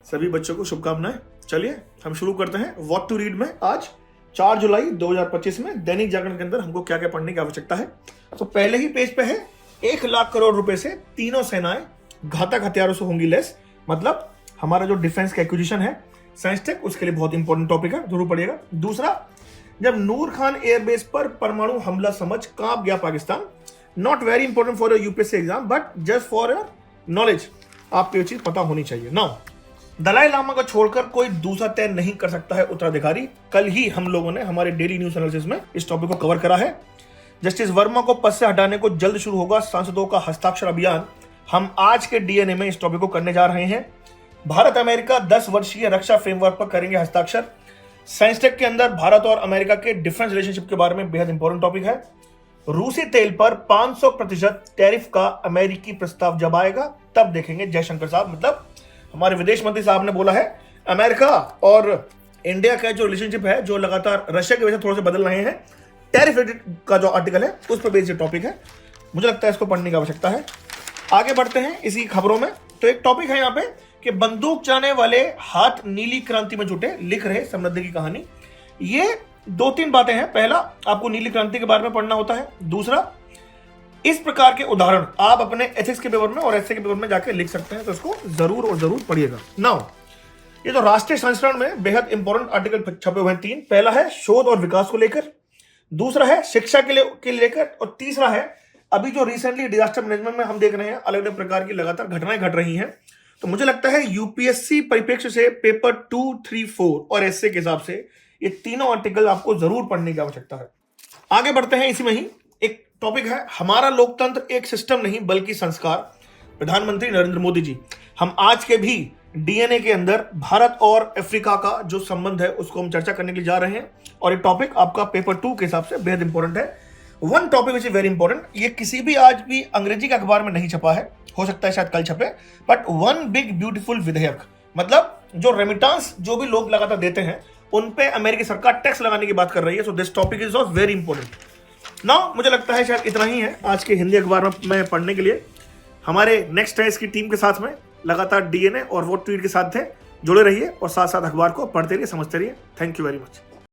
सभी बच्चों को शुभकामनाएं। चलिए हम शुरू करते हैं व्हाट टू रीड में। आज 4 जुलाई 2025 में दैनिक जागरण के अंदर हमको क्या क्या पढ़ने की आवश्यकता है। तो पहले ही पेज पे है 1 लाख करोड़ रुपए से तीनों सेनाएं घातक हथियारों से होंगी लैस। मतलब हमारा जो डिफेंस का एक्विजिशन है साइंस टेक, उसके लिए बहुत इंपॉर्टेंट टॉपिक है, जरूर पढ़िएगा। दूसरा, जब नूर खान एयरबेस पर परमाणु हमला समझ कांप गया Pakistan. Not very important for your UPSC exam but just for your knowledge, आपको ये चीज पता होनी चाहिए। नाउ, दलाई लामा को छोड़कर कोई दूसरा तय नहीं कर सकता है उत्तराधिकारी। कल ही हम लोगों ने हमारे डेली न्यूज एनालिसिस में इस टॉपिक को कवर करा है। जस्टिस वर्मा को पद से हटाने को जल्द शुरू होगा सांसदों का हस्ताक्षर अभियान। हम आज के डीएनए में इस टॉपिक को करने जा रहे हैं। भारत अमेरिका 10 वर्षीय रक्षा फ्रेमवर्क पर करेंगे हस्ताक्षर। साइंस टेक के अंदर भारत और अमेरिका के डिफेंस रिलेशनशिप के बारे में बेहद इंपॉर्टेंट टॉपिक है। रूसी तेल पर 500% टैरिफ का अमेरिकी प्रस्ताव जब आएगा तब देखेंगे। जयशंकर साहब, मतलब हमारे विदेश मंत्री साहब ने बोला है अमेरिका और इंडिया का जो रिलेशनशिप है, जो लगातार रशिया की वजह से थोड़े से बदल रहे हैं, टैरिफ का जो आर्टिकल है उस पर बेस्ड टॉपिक है। मुझे लगता है इसको पढ़ने की आवश्यकता है। आगे बढ़ते हैं इसी खबरों में। तो एक टॉपिक है यहाँ पे कि बंदूक चलाने वाले हाथ नीली क्रांति में जुटे, लिख रहे समृद्धि की कहानी। ये 2-3 बातें हैं। पहला, आपको नीली क्रांति के बारे में पढ़ना होता है। दूसरा, इस प्रकार के उदाहरण आप अपने एथिक्स के पेपर में और एसए के पेपर में जाके लिख सकते हैं, तो इसको जरूर और जरूर पढ़िएगा। नाउ, ये जो राष्ट्रीय संस्करण में बेहद इंपॉर्टेंट आर्टिकल छपे हुए हैं 3। पहला है शोध और विकास को लेकर, दूसरा है शिक्षा के लेकर, और तीसरा है अभी जो रिसेंटली डिजास्टर मैनेजमेंट में हम देख रहे हैं अलग अलग प्रकार की लगातार घटनाएं घट रही हैं। तो मुझे लगता है यूपीएससी परिप्रेक्ष्य से पेपर 2, 3, 4 और एसए के हिसाब से ये तीनों आर्टिकल आपको जरूर पढ़ने की आवश्यकता है। आगे बढ़ते हैं। इसी में ही एक टॉपिक है हमारा लोकतंत्र एक सिस्टम नहीं बल्कि संस्कार, प्रधानमंत्री नरेंद्र मोदी जी। हम आज के भी डीएनए के अंदर भारत और अफ्रीका का जो संबंध है उसको हम चर्चा करने के लिए जा रहे हैं, और ये टॉपिक आपका पेपर 2 के हिसाब से बेहद इंपॉर्टेंट है। One topic which is very important, ये किसी भी आज भी अंग्रेजी के अखबार में नहीं छपा है, हो सकता है शायद कल छपे, बट वन बिग ब्यूटीफुल विधेयक, मतलब जो रेमिटेंस जो भी लोग लगातार देते हैं उन पे अमेरिकी सरकार टैक्स लगाने की बात कर रही है। So this topic is of very important. Now, मुझे लगता है शायद इतना ही है आज के हिंदी अखबार में पढ़ने के लिए। हमारे नेक्स्ट टाइम्स की टीम के साथ में लगातार डीएनए और व्हाट टू रीड के साथ थे। जुड़े रहिए और साथ साथ अखबार को पढ़ते रहिए, समझते रहिए। Thank you very much.